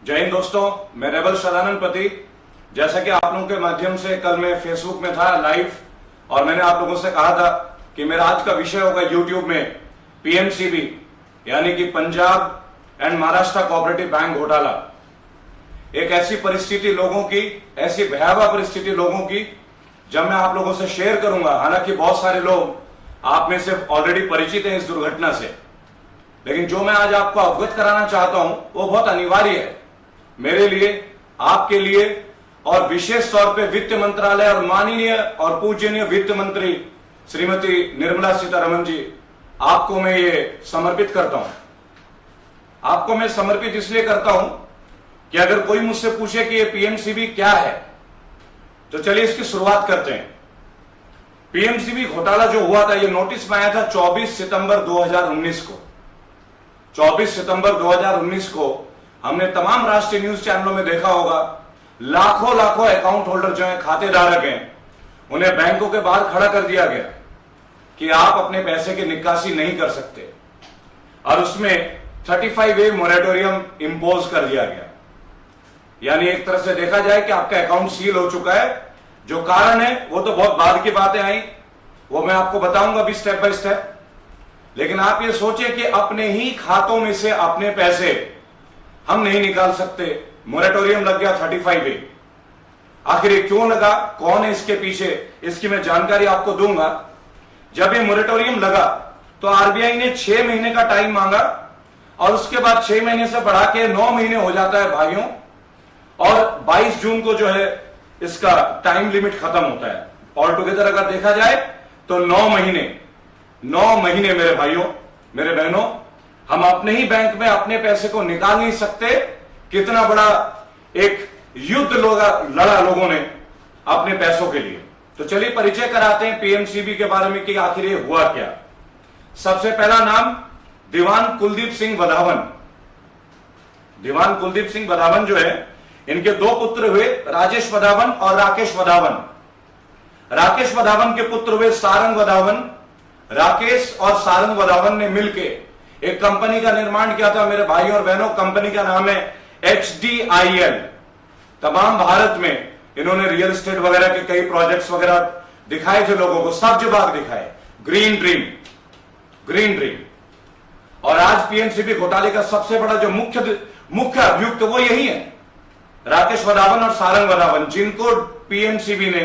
जय हिंद दोस्तों, मैं रेबल सदानंद पति। जैसा कि आप लोगों के माध्यम से कल मैं फेसबुक में था लाइव और मैंने आप लोगों से कहा था कि मेरा आज का विषय होगा यूट्यूब में पीएमसीबी यानी कि Punjab and Maharashtra cooperative bank घोटाला। एक ऐसी परिस्थिति लोगों की, ऐसी भयावह परिस्थिति लोगों की जब मैं आप लोगों से शेयर करूंगा। हालांकि बहुत सारे लोग आप में से ऑलरेडी परिचित हैं इस दुर्घटना से, लेकिन जो मैं आज आपको अवगत कराना चाहता हूं वो बहुत अनिवार्य है मेरे लिए, आपके लिए और विशेष तौर पे वित्त मंत्रालय और माननीय और पूजनीय वित्त मंत्री श्रीमती निर्मला सीतारमण जी, आपको मैं ये समर्पित करता हूं। आपको मैं समर्पित इसलिए करता हूं कि अगर कोई मुझसे पूछे कि ये पीएमसीबी क्या है तो चलिए इसकी शुरुआत करते हैं। पीएमसीबी घोटाला जो हुआ था, ये नोटिस में आया था 24 सितंबर 2019 को। 24 सितंबर 2019 को हमने तमाम राष्ट्रीय न्यूज चैनलों में देखा होगा। लाखों लाखों अकाउंट होल्डर जो हैं, खातेधारक हैं, उन्हें बैंकों के बाहर खड़ा कर दिया गया कि आप अपने पैसे की निकासी नहीं कर सकते और उसमें 35A मोरेटोरियम इंपोज कर दिया गया। यानी एक तरह से देखा जाए कि आपका अकाउंट सील हो चुका है। जो कारण है वो तो बहुत बाद की बातें आई, वो मैं आपको बताऊंगा अभी स्टेप बाय स्टेप। लेकिन आप ये सोचें कि अपने ही खातों में से अपने पैसे हम नहीं निकाल सकते। मोरेटोरियम लग गया 35A। आखिर ये क्यों लगा, कौन है इसके पीछे, इसकी मैं जानकारी आपको दूंगा। जब ये मोरेटोरियम लगा तो आरबीआई ने 6 महीने का टाइम मांगा और उसके बाद 6 महीने से बढ़ा के 9 महीने हो जाता है भाइयों, और 22 जून को जो है इसका टाइम लिमिट खत्म होता है। ऑल टुगेदर अगर देखा जाए तो 9 महीने मेरे भाइयों, मेरे बहनों, हम अपने ही बैंक में अपने पैसे को निकाल नहीं सकते। कितना बड़ा एक युद्ध लड़ा लोगों ने अपने पैसों के लिए। तो चलिए परिचय कराते हैं पीएमसीबी के बारे में कि आखिर ये हुआ क्या। सबसे पहला नाम दीवान कुलदीप सिंह वधावन। दीवान कुलदीप सिंह वधावन जो है, इनके 2 पुत्र हुए, राजेश वधावन और राकेश वधावन। राकेश वधावन के पुत्र हुए सारंग वधावन। राकेश और सारंग वधावन ने मिलकर एक कंपनी का निर्माण किया था मेरे भाइयों और बहनों। कंपनी का नाम है HDIL। तमाम भारत में इन्होंने रियल एस्टेट वगैरह के कई प्रोजेक्ट्स वगैरह दिखाए थे लोगों को, सब्ज बाग दिखाए, ग्रीन ड्रीम। और आज पीएमसीबी घोटाले का सबसे बड़ा जो मुख्य अभियुक्त वो यही है, राकेश वधावन और सारंग वधावन, जिनको पीएमसीबी ने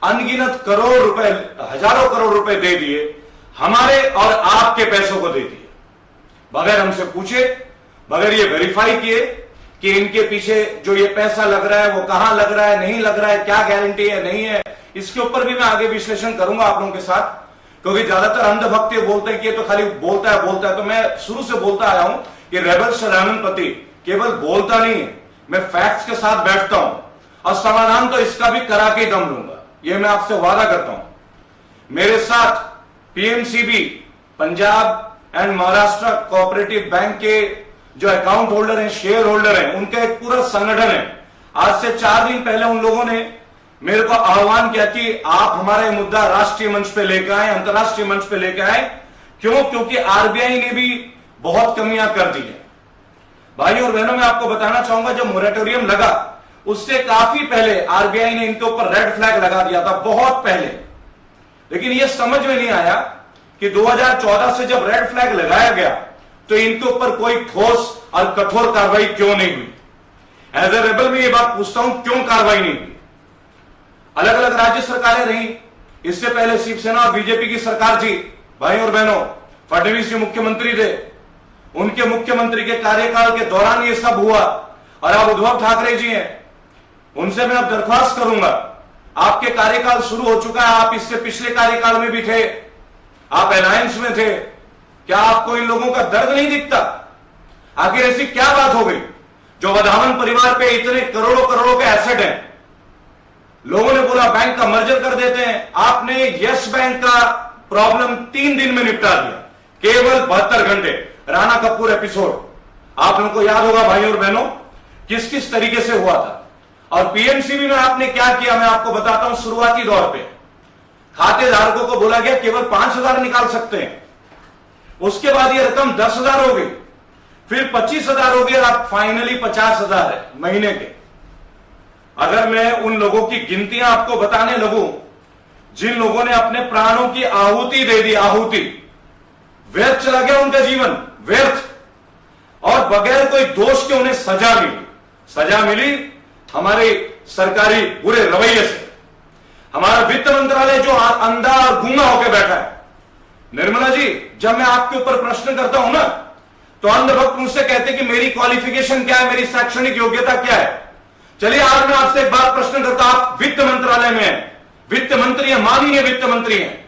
अनगिनत करोड़ रुपए, हजारों करोड़ रुपए दे दिए, हमारे और आपके पैसों को दे दिए, बगैर हमसे पूछे, बगैर ये वेरीफाई किए कि इनके पीछे जो ये पैसा लग रहा है वो कहां लग रहा है, नहीं लग रहा है, क्या गारंटी है, नहीं है। इसके ऊपर भी मैं आगे विश्लेषण करूंगा आप लोगों के साथ, क्योंकि ज्यादातर अंधभक्त बोलते हैं कि ये तो खाली बोलता है। तो मैं शुरू से बोलता आया हूं कि रेबल सदानंद पति केवल बोलता नहीं है, मैं फैक्ट्स के साथ बैठता हूं और समाधान तो इसका भी करा के दम लूंगा, यह मैं आपसे वादा करता हूं। मेरे साथ PMCB Punjab and Maharashtra cooperative bank के जो अकाउंट होल्डर हैं, शेयर होल्डर हैं, उनका एक पूरा संगठन है। आज से 4 दिन पहले उन लोगों ने मेरे को आह्वान किया कि आप हमारा मुद्दा राष्ट्रीय मंच पे लेकर आए, अंतरराष्ट्रीय मंच पे लेकर आए। क्यों? क्योंकि आरबीआई ने भी बहुत कमियां कर दी है। भाइयों और बहनों, मैं आपको बताना चाहूंगा, जब मोरेटोरियम लगा उससे काफी पहले आरबीआई ने इनके ऊपर रेड फ्लैग लगा दिया था, बहुत पहले। लेकिन यह समझ में नहीं आया कि 2014 से जब रेड फ्लैग लगाया गया तो इनके ऊपर कोई ठोस और कठोर कार्रवाई क्यों नहीं हुई। एज ए रेबल में ये बात पूछता हूं, क्यों कार्रवाई नहीं हुई। अलग अलग राज्य सरकारें रही, इससे पहले शिवसेना और बीजेपी की सरकार थी। भाइयों और बहनों, फडणवीस जी मुख्यमंत्री थे, उनके मुख्यमंत्री के कार्यकाल के दौरान ये सब हुआ। और अब उद्धव ठाकरे जी हैं, उनसे मैं अब दरख्वास्त करूंगा, आपके कार्यकाल शुरू हो चुका है, आप इससे पिछले कार्यकाल में भी थे, आप अलायंस में थे, क्या आपको इन लोगों का दर्द नहीं दिखता? आखिर ऐसी क्या बात हो गई जो वधावन परिवार पे इतने करोड़ों करोड़ों के एसेट हैं? लोगों ने बोला बैंक का मर्जर कर देते हैं, आपने यस बैंक का प्रॉब्लम 3 दिन में निपटा दिया, केवल 72 घंटे। राणा कपूर एपिसोड आप लोगों को याद होगा भाइयों और बहनों, किस किस तरीके से हुआ था। और पीएमसीबी में आपने क्या किया मैं आपको बताता हूं। शुरुआती दौर पे खातेधारकों को बोला गया केवल 5,000 निकाल सकते हैं, उसके बाद यह रकम 10,000 हो गई, फिर 25,000 हो गए, अब फाइनली 50,000 है महीने के। अगर मैं उन लोगों की गिनतियां आपको बताने लगूं जिन लोगों ने अपने प्राणों की आहुति दे दी, आहुति, व्यर्थ चला गया उनका जीवन, व्यर्थ, और बगैर कोई दोष के उन्हें सजा मिली। सजा मिली हमारे सरकारी बुरे रवैये से। हमारा वित्त मंत्रालय जो अंधा और गूंगा होकर बैठा है। निर्मला जी, जब मैं आपके ऊपर प्रश्न करता हूं ना, तो अंधभक्त मुझसे कहते कि मेरी क्वालिफिकेशन क्या है, मेरी शैक्षणिक योग्यता क्या है। चलिए आज मैं आपसे एक बात प्रश्न करता हूं, आप वित्त मंत्रालय में हैं, वित्त मंत्री हैं, माननीय वित्त मंत्री हैं,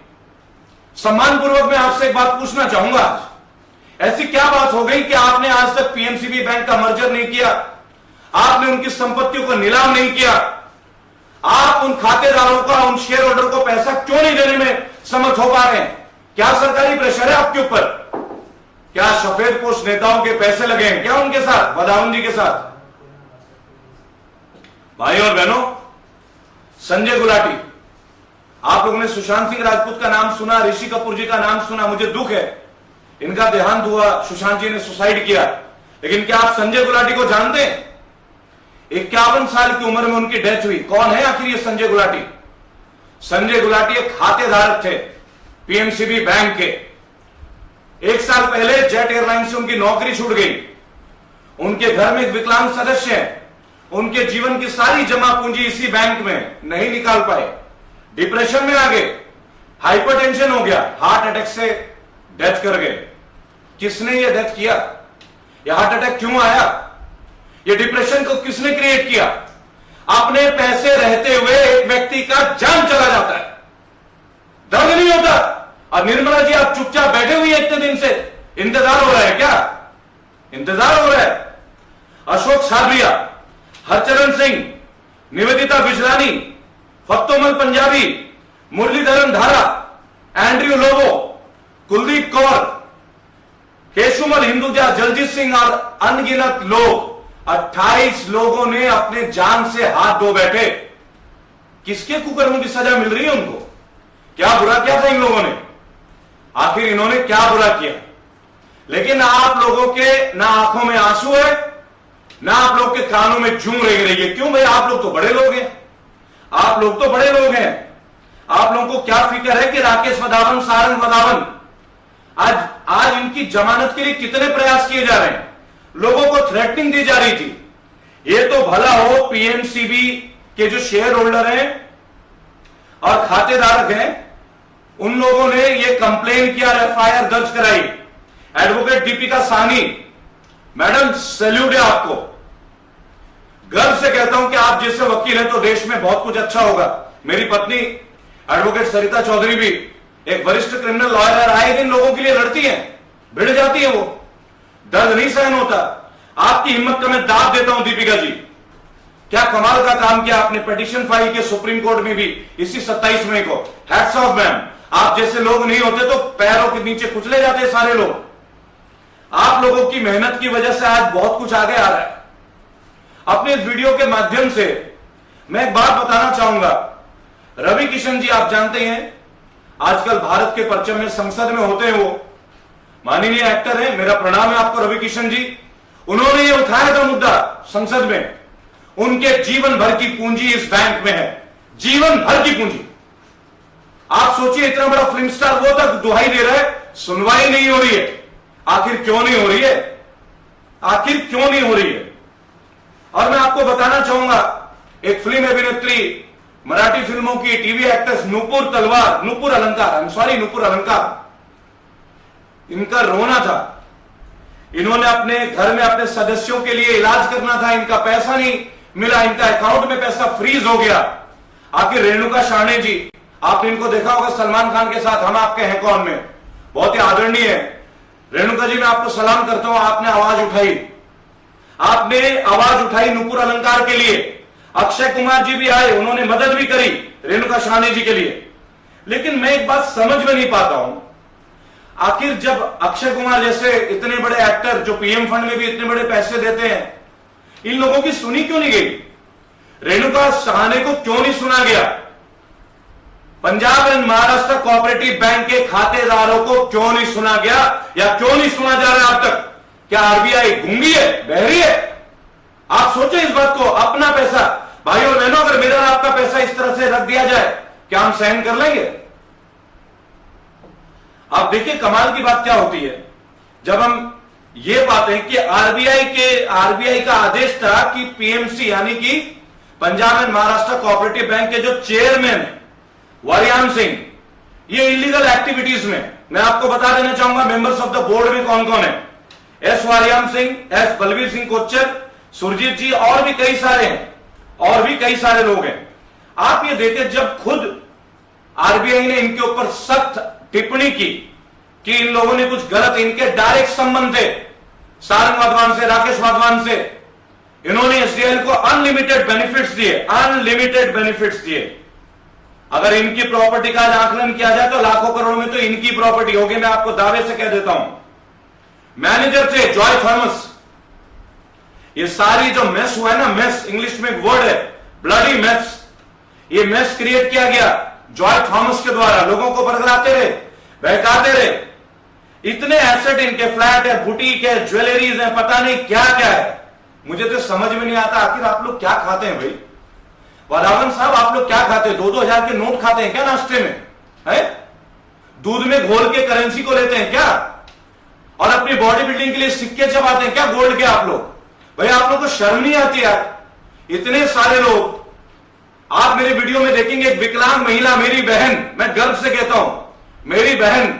सम्मानपूर्वक मैं आपसे एक बात पूछना चाहूंगा, आज ऐसी क्या बात हो गई कि आपने आज तक पीएमसीबी बैंक का मर्जर नहीं किया, आपने उनकी संपत्तियों को नीलाम नहीं किया, आप उन खातेदारों का, उन शेयर होल्डर को पैसा क्यों नहीं देने में समर्थ हो पा रहे हैं? क्या सरकारी प्रेशर है आपके ऊपर? क्या सफेद पोश नेताओं के पैसे लगे हैं क्या उनके साथ, वधावन जी के साथ? भाई और बहनों, संजय गुलाटी, आप लोगों ने सुशांत सिंह राजपूत का नाम सुना, ऋषि कपूर जी का नाम सुना, मुझे दुख है इनका देहांत हुआ, सुशांत जी ने सुसाइड किया, लेकिन क्या आप संजय गुलाटी को जानते हैं? 51 साल की उम्र में उनकी डेथ हुई। कौन है आखिर ये संजय गुलाटी? संजय गुलाटी एक खातेधारक थे पीएमसीबी बैंक के। 1 साल पहले जेट एयरलाइन से उनकी नौकरी छूट गई। उनके घर में एक विकलांग सदस्य है, उनके जीवन की सारी जमा पूंजी इसी बैंक में, नहीं निकाल पाए, डिप्रेशन में आ गए, हाइपरटेंशन हो गया, हार्ट अटैक से डेथ कर गए। किसने ये डेथ किया? ये हार्ट अटैक क्यों आया? ये डिप्रेशन को किसने क्रिएट किया? अपने पैसे रहते हुए एक व्यक्ति का जान चला जाता है, दर्द नहीं होता। और निर्मला जी, आप चुपचाप बैठे हुए हैं इतने दिन से, इंतजार हो रहा है क्या? इंतजार हो रहा है। अशोक साबरिया, हरचरण सिंह, निवेदिता बिजलानी, फत्तोमल पंजाबी, मुरलीधरन धारा, एंड्रयू लोबो, कुलदीप कौर, केशुमल हिंदुजा, जलजीत सिंह और अनगिनत लोग, 28 लोगों ने अपने जान से हाथ धो बैठे। किसके कुकर्मों की सजा मिल रही है उनको? क्या बुरा किया था इन लोगों ने? आखिर इन्होंने क्या बुरा किया? लेकिन आप लोगों के ना आंखों में आंसू है, ना आप लोग के कानों में झूम रही है। क्यों भाई? आप लोग तो बड़े लोग हैं, आप लोग तो बड़े लोग हैं। आप लोगों को क्या फिक्र है कि राकेश वधावन, सारंग वधावन, आज इनकी जमानत के लिए कितने प्रयास किए जा रहे हैं, लोगों को थ्रेटनिंग दी जा रही थी। ये तो भला हो पीएमसीबी के जो शेयर होल्डर हैं और खातेदारक हैं, उन लोगों ने ये कंप्लेन किया, एफआईआर दर्ज कराई। Advocate Deepika Sahni, madam salute है आपको, गर्व से कहता हूं कि आप जैसे वकील हैं तो देश में बहुत कुछ अच्छा होगा। मेरी पत्नी एडवोकेट सरिता चौधरी भी एक वरिष्ठ क्रिमिनल लॉयर, आए दिन लोगों के लिए लड़ती हैं, भिड़ जाती है, वो दर्द नहीं सहन होता। आपकी हिम्मत का मैं दाद देता हूं दीपिका जी, क्या कमाल का काम किया आपने, पिटीशन फाइल किया सुप्रीम कोर्ट में भी इसी 27 मई को। हैट्स ऑफ मैम, आप जैसे लोग नहीं होते तो पैरों के नीचे कुचले जाते सारे लोग। आप लोगों की मेहनत की वजह से आज बहुत कुछ आगे आ रहा है। अपने इस वीडियो के माध्यम से मैं एक बात बताना चाहूंगा। रवि किशन जी, आप जानते हैं आजकल भारत के परचम में संसद में होते हैं, वो माननीय एक्टर है, मेरा प्रणाम है आपको रवि किशन जी। उन्होंने ये उठाया था मुद्दा संसद में, उनके जीवन भर की पूंजी इस बैंक में है, जीवन भर की पूंजी। आप सोचिए, इतना बड़ा फिल्म स्टार वो तक दुहाई दे रहा है, सुनवाई नहीं हो रही है। आखिर क्यों नहीं हो रही है? आखिर क्यों नहीं हो रही है? और मैं आपको बताना चाहूंगा, एक फिल्म अभिनेत्री, मराठी फिल्मों की टीवी एक्ट्रेस नुपुर तलवार, नुपुर अलंकार, इनका रोना था। इन्होंने अपने घर में अपने सदस्यों के लिए इलाज करना था, इनका पैसा नहीं मिला, इनका अकाउंट में पैसा फ्रीज हो गया। आखिर रेणुका शाहणे जी, आपने इनको देखा होगा सलमान खान के साथ हम आपके हैं कौन में, बहुत ही आदरणीय है। रेणुका जी, मैं आपको सलाम करता हूं, आपने आवाज उठाई नुपुर अलंकार के लिए। अक्षय कुमार जी भी आए, उन्होंने मदद भी करी रेणुका शाहणे जी के लिए। लेकिन मैं एक बात समझ में नहीं पाता हूं, आखिर जब अक्षय कुमार जैसे इतने बड़े एक्टर जो पीएम फंड में भी इतने बड़े पैसे देते हैं, इन लोगों की सुनी क्यों नहीं गई? रेणुका शाहणे को क्यों नहीं सुना गया? Punjab and Maharashtra cooperative bank के खातेदारों को क्यों नहीं सुना गया, या क्यों नहीं सुना जा रहा है अब तक? क्या आरबीआई गूंगी है, बहरी है? आप सोचें इस बात को। अपना पैसा, भाई और बहनों, अगर मेरा आपका पैसा इस तरह से रख दिया जाए, क्या हम सहन कर लेंगे? आप देखिए कमाल की बात क्या होती है जब हम ये पाते हैं कि आरबीआई का आदेश था कि पीएमसी यानी कि Punjab and Maharashtra cooperative bank के जो चेयरमैन है वारियाम सिंह, ये इलीगल एक्टिविटीज में, मैं आपको बता देना चाहूंगा मेंबर्स ऑफ द बोर्ड में कौन कौन है। एस वारियाम सिंह, एस बलवीर सिंह कोच्चर, सुरजीत जी और भी कई सारे हैं, और भी कई सारे लोग हैं। आप ये देखें जब खुद आरबीआई ने इनके ऊपर सख्त टिप्पणी की कि इन लोगों ने कुछ गलत, इनके डायरेक्ट संबंध थे सारंग वाधवान से, राकेश वाधवान से, इन्होंने एसडीएल को अनलिमिटेड बेनिफिट्स दिए, अनलिमिटेड बेनिफिट्स दिए। अगर इनकी प्रॉपर्टी का आकलन किया जाए तो लाखों करोड़ में तो इनकी प्रॉपर्टी होगी, मैं आपको दावे से कह देता हूं। मैनेजर थे जॉय थॉमस। ये सारी जो मेस हुआ है ना, मेस इंग्लिश में एक वर्ड है, ब्लडी मेस, ये मेस क्रिएट किया गया जॉय थॉमस के द्वारा। लोगों को बरगलाते रहे, बहकाते रहे। इतने एसेट इनके, फ्लैट है, बुटीक है, ज्वेलरीज है, पता नहीं क्या क्या है। मुझे तो समझ में नहीं आता आखिर आप लोग क्या खाते हैं भाई। वाधावन साहब, आप लोग क्या खाते हैं? 2-2 हजार के नोट खाते हैं क्या नाश्ते में? है दूध में घोल के करेंसी को लेते हैं क्या? और अपनी बॉडी बिल्डिंग के लिए सिक्के चबाते हैं क्या गोल्ड के? आप लोग भाई, आप लोग को शर्म नहीं आती यार? इतने सारे लोग आप मेरे वीडियो में देखेंगे। एक विकलांग महिला, मेरी बहन, मैं गर्व से कहता हूं, मेरी बहन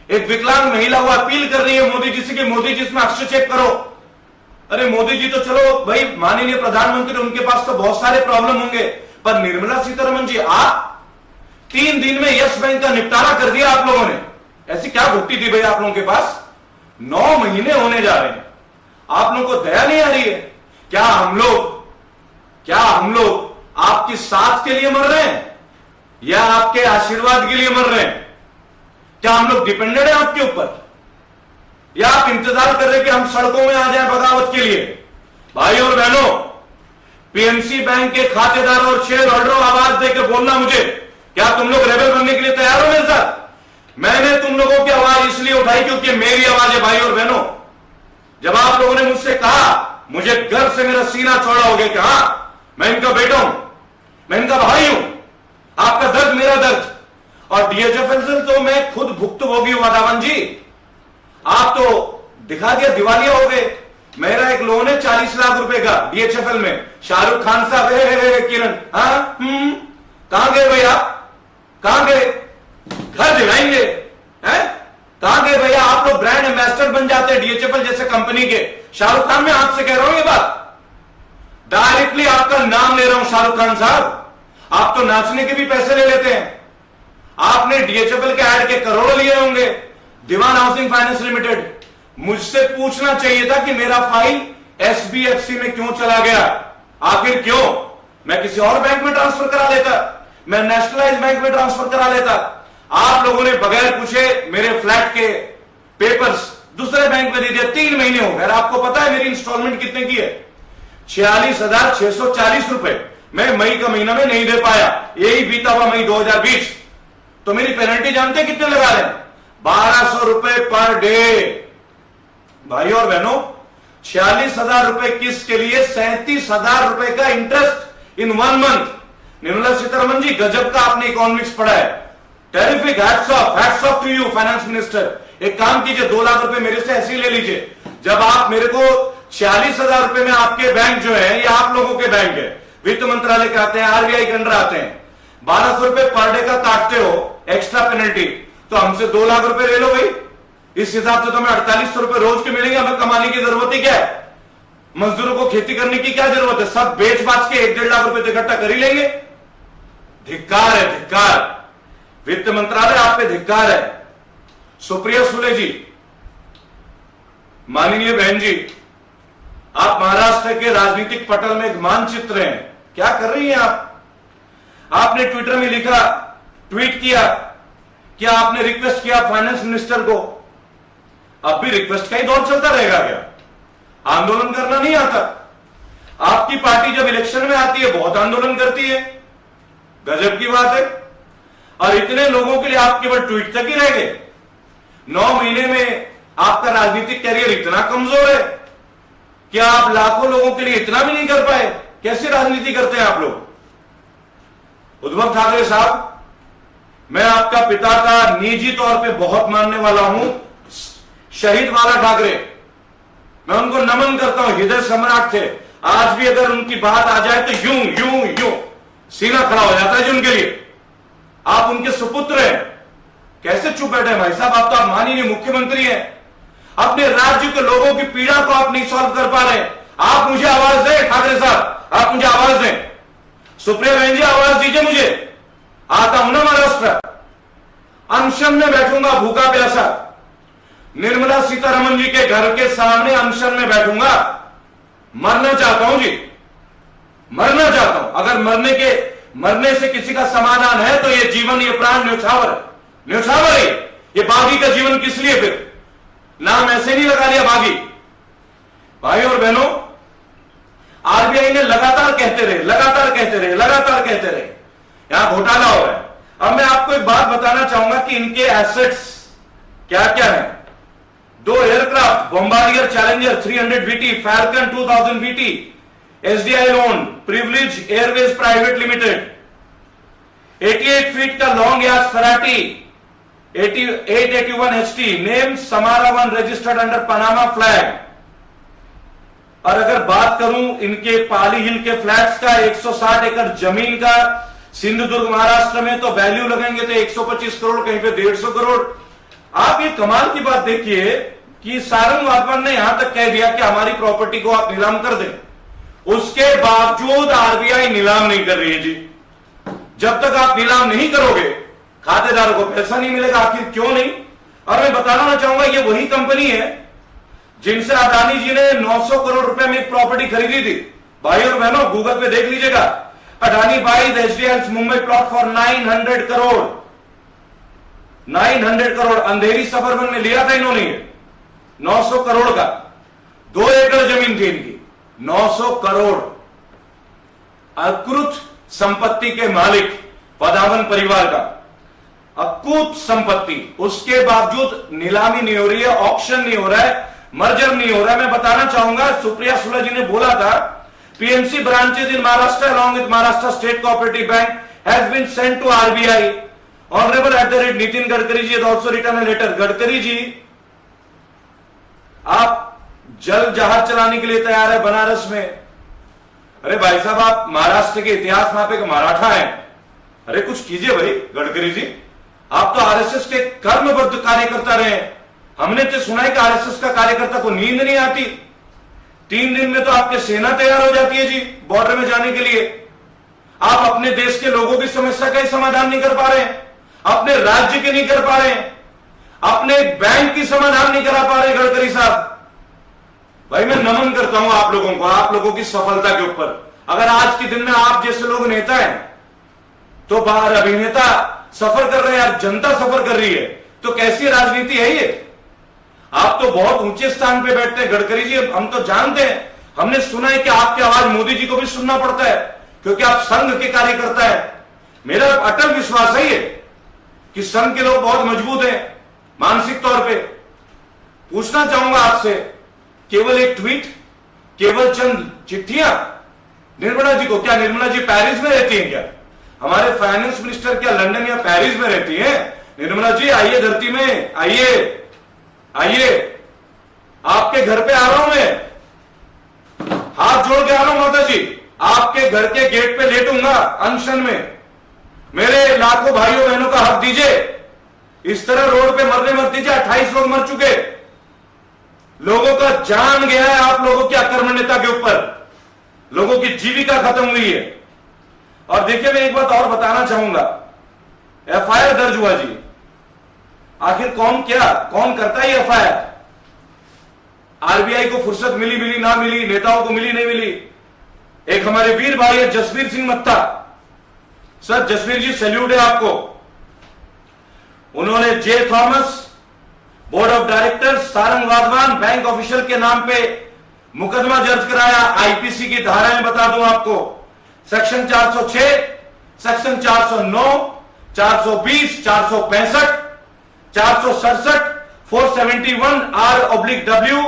एक विकलांग महिला, वो अपील कर रही है मोदी जी से कि मोदी जी इसमें हस्तक्षेप करो। अरे मोदी जी तो चलो भाई, माननीय प्रधानमंत्री, उनके पास तो बहुत सारे प्रॉब्लम होंगे, पर निर्मला सीतारमण जी, आप 3 दिन में यस बैंक का निपटारा कर दिया आप लोगों ने। ऐसी क्या घुट्टी थी भाई आप लोगों के पास? 9 महीने होने जा रहे हैं, आप लोगों को दया नहीं आ रही है? क्या हम लोग आपकी साथ के लिए मर रहे हैं या आपके आशीर्वाद के लिए मर रहे हैं? क्या हम लोग डिपेंडेंट हैं आपके ऊपर, या आप इंतजार कर रहे हैं कि हम सड़कों में आ जाएं बगावत के लिए? भाई और बहनों, पीएमसी बैंक के खातेदारों और शेयर होल्डरों, आवाज देकर बोलना मुझे, क्या तुम लोग रेबल बनने के लिए तैयार हो मेरे साथ? मैंने तुम लोगों की आवाज इसलिए उठाई क्योंकि मेरी आवाज है। भाई और बहनों, जब आप लोगों ने मुझसे कहा, मुझे गर्व से मेरा सीना चौड़ा हो गया कि हाँ, मैं इनका बेटा हूं, मैं इनका भाई हूं, आपका दर्द मेरा दर्द। और डीएचएफएल से तो मैं खुद भुक्तभोगी हूं। वाधावन जी, आप तो दिखा दिया, दिवालिया हो गए। मेरा एक लोन है 40 लाख रुपए का डीएचएफएल में। शाहरुख खान साहब, किरण, हाँ, कहां गए भैया? कहां गए? घर दिलाएंगे हैं? कहां गए भैया? आप लोग ब्रांड एम्बेसडर बन जाते हैं डीएचएफएल जैसे कंपनी के। शाहरुख खान, मैं आपसे कह रहा हूं ये बात, डायरेक्टली आपका नाम ले रहा हूं शाहरुख खान साहब। आप तो नाचने के भी पैसे ले लेते हैं। आपने डीएचएफएल के ऐड के करोड़ों लिए होंगे। दीवान हाउसिंग फाइनेंस लिमिटेड, मुझसे पूछना चाहिए था कि मेरा फाइल एसबीएफसी में क्यों चला गया? आखिर क्यों? मैं किसी और बैंक में ट्रांसफर करा लेता, मैं नेशनलाइज बैंक में ट्रांसफर करा लेता। आप लोगों ने बगैर पूछे मेरे फ्लैट के पेपर्स दूसरे बैंक में दे दिया। 3 महीने हो गए। आपको पता है मेरी इंस्टॉलमेंट कितने की है? 46,640 रुपए। मैं मई का महीना में नहीं दे पाया, यही बीता हुआ मई 2020। तो मेरी पेनल्टी जानते कितने लगा रहे हैं? 1200 रुपए पर डे। भाई और बहनों, 46,000 रुपए किस्त के लिए 37,000 रुपए का interest in 1 month. Nirmala Sitharaman ji, गजब का आपने इकोनॉमिक्स पढ़ा है। Terrific, hats off to you finance minister. एक काम कीजिए, 2 लाख रुपए मेरे से ऐसे ही ले लीजिए। जब आप मेरे को 46,000 रुपए में, आपके बैंक जो है ये आप लोगों के बैंक है, वित्त मंत्रालय के आते हैं, आरबीआई के अंडर आते हैं, 1200 रुपए पर डे का काटते हो एक्स्ट्रा पेनल्टी, तो हमसे 2 लाख रुपए ले लो भाई। इस हिसाब से तो हमें 4800 रुपए रोज के मिलेंगे। हमें कमाने की जरूरत ही क्या है? मजदूरों को खेती करने की क्या जरूरत है? सब बेच बाच के 1-1.5 लाख रुपए इकट्ठा कर ही लेंगे। धिक्कार है, धिक्कार। वित्त मंत्रालय, आप पे धिक्कार है। सुप्रिया सुले जी, माननीय बहन जी, आप महाराष्ट्र के राजनीतिक पटल में एक मानचित्र हैं। क्या कर रही हैं आप? आपने ट्विटर में लिखा, ट्वीट किया, क्या आपने रिक्वेस्ट किया फाइनेंस मिनिस्टर को? अब भी रिक्वेस्ट का ही दौर चलता रहेगा क्या? आंदोलन करना नहीं आता? आपकी पार्टी जब इलेक्शन में आती है बहुत आंदोलन करती है। गजब की बात है। और इतने लोगों के लिए आप केवल ट्वीट तक ही रह गए। 9 महीने में आपका राजनीतिक कैरियर इतना कमजोर है कि आप लाखों लोगों के लिए इतना भी नहीं कर पाए? कैसे राजनीति करते हैं आप लोग? उद्धव ठाकरे साहब, मैं आपका पिता का निजी तौर पे बहुत मानने वाला हूं, शहीद बाला ठाकरे, मैं उनको नमन करता हूं, हृदय सम्राट थे। आज भी अगर उनकी बात आ जाए तो यूं यूं यूं सीना खड़ा हो जाता है जी उनके लिए। आप उनके सुपुत्र हैं, कैसे चुप बैठे हैं भाई साहब? आप तो माननीय मुख्यमंत्री हैं, अपने राज्य के लोगों की पीड़ा को आप नहीं सॉल्व कर पा रहे। आप मुझे आवाज दें ठाकरे साहब, आप मुझे आवाज दें। सुप्रिया बहन जी आवाज दीजिए मुझे, आता हूं ना महाराष्ट्र, अनशन में बैठूंगा भूखा प्यासा, निर्मला सीतारमन जी के घर के सामने अनशन में बैठूंगा। मरना चाहता हूं जी, मरना चाहता हूं। अगर मरने से किसी का समाधान है तो ये जीवन, ये प्राण न्यौछावर है। ये बागी का जीवन किस लिए? फिर नाम ऐसे नहीं लगा लिया बागी। भाई और बहनों, आरबीआई ने लगातार कहते रहे यहां घोटाला हो रहा है। अब मैं आपको एक बात बताना चाहूंगा कि इनके एसेट्स क्या क्या है। 2 aircraft, Bombardier Challenger 300 VT, Falcon 2000 VT, SDI loan, privilege airways private limited, 88 feet का लॉन्ग यार्ड फराटी 881 HT, name Samara 1, registered under Panama flag. और अगर बात करूं इनके पाली हिल के फ्लैट्स का, 160 एकड़ जमीन का सिंधुदुर्ग महाराष्ट्र में, तो वैल्यू लगेंगे तो 125 करोड़, कहीं पे 150 करोड़। आप ये कमाल की बात देखिए कि सारंग वाधवान ने यहां तक कह दिया कि हमारी प्रॉपर्टी को आप नीलाम कर दें। उसके बावजूद आरबीआई नीलाम नहीं कर रही है जी। जब तक आप नीलाम नहीं करोगे खातेदारों को पैसा नहीं मिलेगा। आखिर क्यों नहीं? और मैं बताना चाहूंगा ये वही कंपनी है जिनसे अडानी जी ने 900 करोड़ रुपए में एक प्रॉपर्टी खरीदी थी। भाई और बहनों, गूगल पे देख लीजिएगा, Adani buys HDL Mumbai plot for 900 crore. 900 crore Andheri suburban में लिया था इन्होंने 900 करोड़ का। 2 एकड़ जमीन थी इनकी, 900 करोड़। अकृत संपत्ति के मालिक पदावन परिवार का, अकूत संपत्ति, उसके बावजूद नीलामी नहीं हो रही है, ऑक्शन नहीं हो रहा है, मर्जर नहीं हो रहा है। मैं बताना चाहूंगा, सुप्रिया सुले जी ने बोला था, PMC branches in Maharashtra along with Maharashtra state cooperative bank has been sent to RBI. Honourable @ Nitin Gadkari ji also return letter. Gadkari ji, आप जल जहाज चलाने के लिए तैयार है बनारस में? अरे भाई साहब, आप महाराष्ट्र के इतिहास मापे का मराठा है। अरे कुछ कीजिए भाई गडकरी जी, आप तो आरएसएस के कर्मबद्ध कार्यकर्ता रहे। हमने तो सुना है कि आरएसएस का कार्यकर्ता को नींद नहीं आती। 3 दिन में तो आपकी सेना तैयार हो जाती है जी बॉर्डर में जाने के लिए। आप अपने देश के लोगों की समस्या का ही समाधान नहीं कर पा रहे हैं, अपने राज्य के नहीं कर पा रहे हैं, अपने बैंक की समाधान नहीं करा पा रहे गडकरी साहब। भाई मैं नमन करता हूं आप लोगों को, आप लोगों की सफलता के ऊपर। अगर आज के दिन में आप जैसे लोग नेता हैं तो बाहर अभिनेता सफर कर रहे हैं, आज जनता सफर कर रही है, तो कैसी राजनीति है ये? आप तो बहुत ऊंचे स्थान पे बैठते हैं गडकरी जी, हम तो जानते हैं, हमने सुना है कि आपकी आवाज मोदी जी को भी सुनना पड़ता है क्योंकि आप संघ के कार्यकर्ता है। मेरा अटल विश्वास है ये कि संघ के लोग बहुत मजबूत हैं मानसिक तौर पे। पूछना चाहूंगा आपसे, केवल एक ट्वीट, केवल चंद चिट्ठियां निर्मला जी को? क्या निर्मला जी पेरिस में रहती हैं क्या? हमारे फाइनेंस मिनिस्टर क्या लंदन या पेरिस में रहती हैं? निर्मला जी आइए धरती में, आइए आइए, आपके घर पे आ रहा हूं मैं, हाथ जोड़ के आ रहा हूं माता जी, आपके घर के गेट पे लेटूंगा अनशन में। मेरे लाखों भाइयों बहनों का हक दीजिए, इस तरह रोड पे मरने मत दीजिए। 28 लोग मर चुके, लोगों का जान गया है आप लोगों की अकर्मण्यता के ऊपर, लोगों की जीविका खत्म हुई है। और देखिए मैं एक बात और बताना चाहूंगा, एफआईआर दर्ज हुआ जी, आखिर कौन करता है एफआईआर? आरबीआई को फुर्सत मिली ना मिली, नेताओं को मिली नहीं मिली। एक हमारे वीर भाई है जसवीर सिंह मत्ता, सर जसवीर जी सैल्यूट है आपको। उन्होंने J Thomas, board of directors, Sarang Wadhawan, bank official के नाम पे मुकदमा दर्ज कराया। आईपीसी की धाराएं बता दूं आपको, section 406, section 409, 420, 465, 467, 471R/W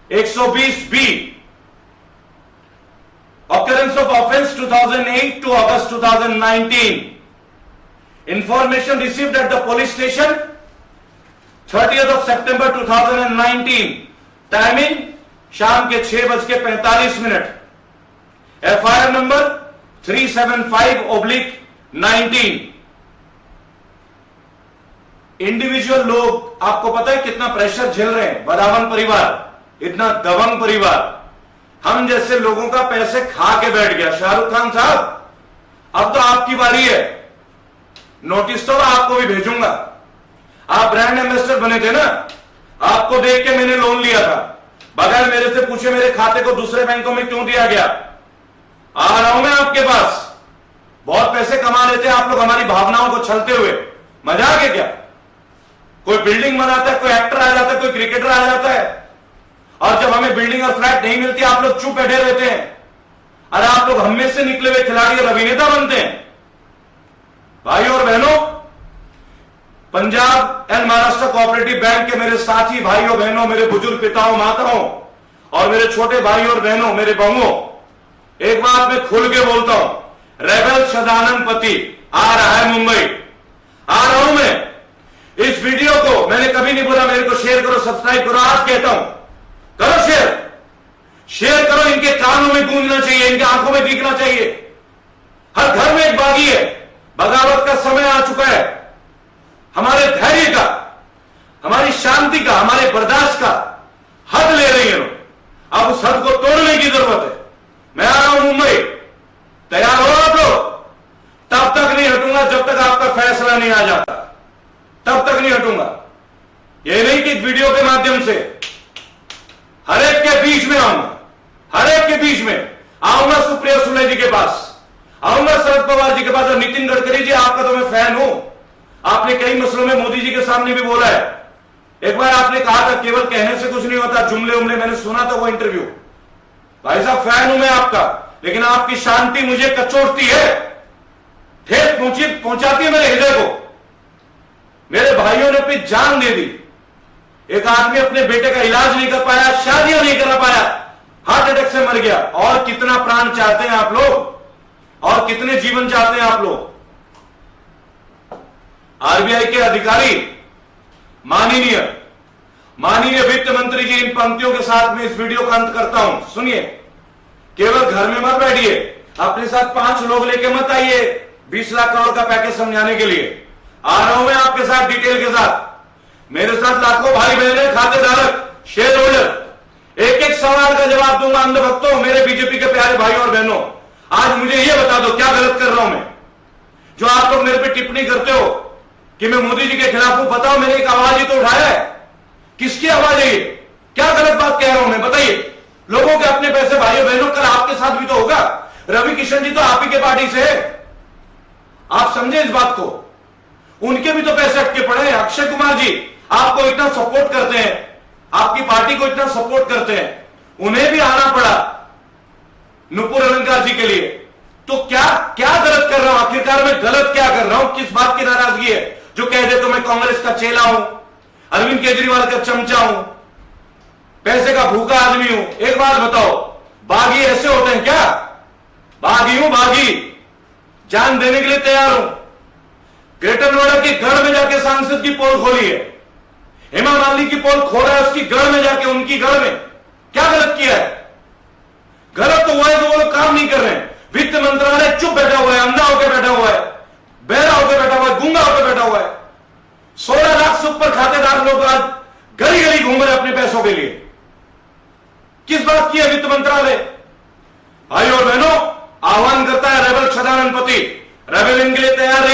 120B. Occurrence of offense 2008 to August 2019. Information received at the police station 30th of September 2019. Timing शाम के 6:45. FIR number 375/19. इंडिविजुअल लोग, आपको पता है कितना प्रेशर झेल रहे हैं। बदावन परिवार, इतना दबंग परिवार, हम जैसे लोगों का पैसे खा के बैठ गया। शाहरुख खान साहब, अब तो आपकी बारी है। नोटिस तो आपको भी भेजूंगा। आप ब्रांड एम्बेसडर बने थे ना, आपको देख के मैंने लोन लिया था। बगैर मेरे से पूछे मेरे खाते को दूसरे बैंकों में क्यों दिया गया। आ रहा हूं मैं आपके पास। बहुत पैसे कमा लेते हैं आप लोग हमारी भावनाओं को छलते हुए। मजाक है क्या? कोई बिल्डिंग बनाता है, कोई एक्टर आ जाता है, कोई क्रिकेटर आ जाता है, और जब हमें बिल्डिंग और फ्लैट नहीं मिलती आप लोग चुप बैठे रहते हैं। अरे आप लोग हम में से निकले हुए खिलाड़ी और अभिनेता बनते हैं। भाइयों और बहनों, Punjab and Maharashtra cooperative bank के मेरे साथी भाइयों बहनों, मेरे बुजुर्ग पिताओं माताओं और मेरे छोटे भाइयों और बहनों, मेरे बहुओं, एक बात मैं खुल के बोलता हूं, रेबल सदानंद पति आ रहा है मुंबई। आ रहा हूं मैं। इस वीडियो को मैंने कभी नहीं बोला मेरे को शेयर करो, सब्सक्राइब करो। आज कहता हूं, करो शेयर। शेयर करो, इनके कानों में गूंजना चाहिए, इनके आंखों में दिखना चाहिए। हर घर में एक बागी है। बगावत का समय आ चुका है। हमारे धैर्य का, हमारी शांति का, हमारे बर्दाश्त का हद ले रही है। अब उस हद को तोड़ने की जरूरत है। मैं आ रहा हूं मुंबई। तैयार हो आप लोग? तब तक नहीं हटूंगा जब तक आपका फैसला नहीं आ जाता। तब तक नहीं हटूंगा। ये नहीं कि वीडियो के माध्यम से हर एक के बीच में आऊंगा। हर एक के बीच में आऊंगा। सुप्रिया सुले जी के पास आऊंगा, शरद पवार जी के पास, और नितिन गडकरी जी, आपका तो मैं फैन हूं। आपने कई मसलों में मोदी जी के सामने भी बोला है। एक बार आपने कहा था केवल कहने से कुछ नहीं होता, जुमले उमले, मैंने सुना था वो इंटरव्यू। भाई साहब, फैन हूं मैं आपका, लेकिन आपकी शांति मुझे कचोटती है, ठेस पहुंचाती है मेरे हृदय को। मेरे भाइयों ने अपनी जान दे दी। एक आदमी अपने बेटे का इलाज नहीं कर पाया, शादियां नहीं करा पाया, हार्ट अटैक से मर गया। और कितना प्राण चाहते हैं आप लोग, और कितने जीवन चाहते हैं आप लोग। आरबीआई के अधिकारी, माननीय वित्त मंत्री जी, इन पंक्तियों के साथ में इस वीडियो का अंत करता हूं। सुनिए, केवल घर में मत बैठिए, अपने साथ 5 लोग लेके मत आइए 20 लाख करोड़ का पैकेज समझाने के लिए। आ रहा हूं मैं आपके साथ डिटेल के साथ। मेरे साथ लाखों भाई बहने, खातेदारक, शेयर होल्डर। एक एक सवाल का जवाब दूंगा। अंधभक्तों, मेरे बीजेपी के प्यारे भाइयों और बहनों, आज मुझे यह बता दो क्या गलत कर रहा हूं मैं। जो आप लोग मेरे पे टिप्पणी करते हो कि मैं मोदी जी के खिलाफ हूं, बताओ मैंने एक आवाज ही तो उठाया है। किसकी आवाज है ये? क्या गलत बात कह रहा हूं मैं, बताइए। लोगों के अपने पैसे, भाइयों बहनों, कल आपके साथ भी तो होगा। रवि किशन जी तो आप ही के पार्टी से है, आप समझे इस बात को। उनके भी तो पैसे अटके पड़े हैं। अक्षय कुमार जी आपको इतना सपोर्ट करते हैं, आपकी पार्टी को इतना सपोर्ट करते हैं, उन्हें भी आना पड़ा नुपुर अलंकार जी के लिए। तो क्या क्या गलत कर रहा हूं? आखिरकार मैं गलत क्या कर रहा हूं? किस बात की नाराजगी है जो कह दे तो मैं कांग्रेस का चेला हूं, अरविंद केजरीवाल का चमचा हूं, पैसे का भूखा आदमी हूं। एक बात बताओ, बागी ऐसे होते हैं क्या? बागी हूं, बागी, जान देने के लिए तैयार हूं। ग्रेटर नोएडा की गढ़ में जाके सांसद की पोल खोली है, हेमा मालिनी की पोल खोला है उसकी गढ़ में जाके, उनकी गढ़ में। क्या गलत किया है? गलत तो हुआ है तो वो लोग काम नहीं कर रहे हैं। वित्त मंत्रालय चुप बैठा हुआ है, अंधा होकर बैठा हुआ है, बहरा होकर बैठा हुआ है, गूंगा होकर बैठा हुआ है। 16 लाख से ऊपर खातेदार लोग आज गली गली घूम रहे अपने पैसों के लिए। किस बात की है वित्त मंत्रालय? भाई और बहनों, आह्वान करता है रेबल सदानंद पति, रेबलिंग के लिए तैयार